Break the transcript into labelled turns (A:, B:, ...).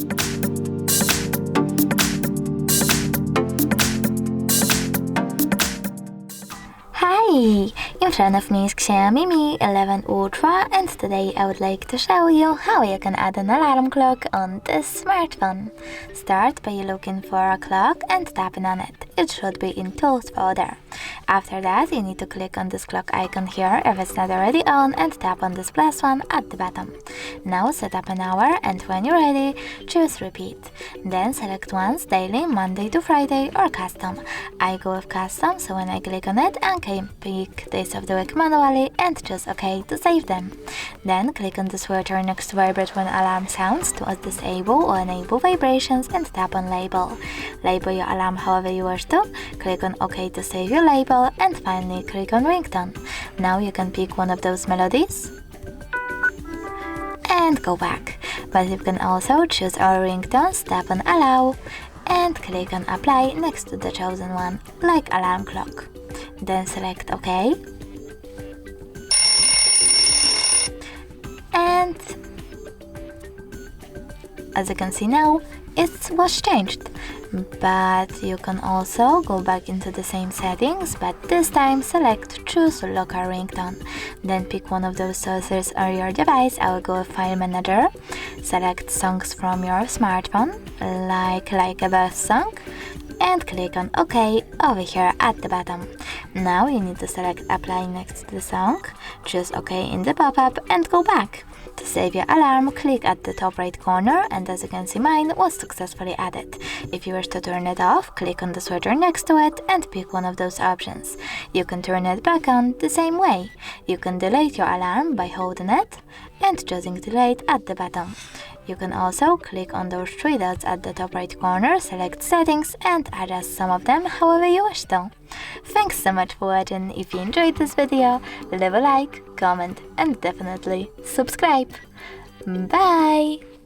A: Hi! In front of me is Xiaomi Mi 11 Ultra, and today I would like to show you how you can add an alarm clock on this smartphone. Start by looking for a clock and tapping on it. It should be in Tools folder. After that, you need to click on this clock icon here if it's not already on and tap on this plus one at the bottom. Now set up an hour, and when you're ready, choose repeat. Then select once daily, Monday to Friday, or custom. I go with custom, so when I click on it, I can pick days of the week manually and choose OK to save them. Then click on the switcher next to vibrate when alarm sounds to disable or enable vibrations and tap on label. Label your alarm however you wish to, click on OK to save your label, and finally click on ringtone. Now you can pick one of those melodies and go back. But you can also choose our ringtones, tap on allow, and click on apply next to the chosen one, like alarm clock. Then select OK. And as you can see now, it was changed. But you can also go back into the same settings, but this time select choose local ringtone. Then pick one of those sources on your device. I will go with File Manager. Select songs from your smartphone, like a birth song, and click on OK over here at the bottom. Now you need to select apply next to the song, choose OK in the pop-up, and go back. To save your alarm, click at the top right corner, and as you can see, mine was successfully added. If you wish to turn it off, click on the switcher next to it and pick one of those options. You can turn it back on the same way. You can delete your alarm by holding it and choosing delete at the bottom. You can also click on those three dots at the top right corner, select settings, and adjust some of them however you wish to. Thanks so much for watching. If you enjoyed this video, leave a like, comment, and definitely subscribe. Bye!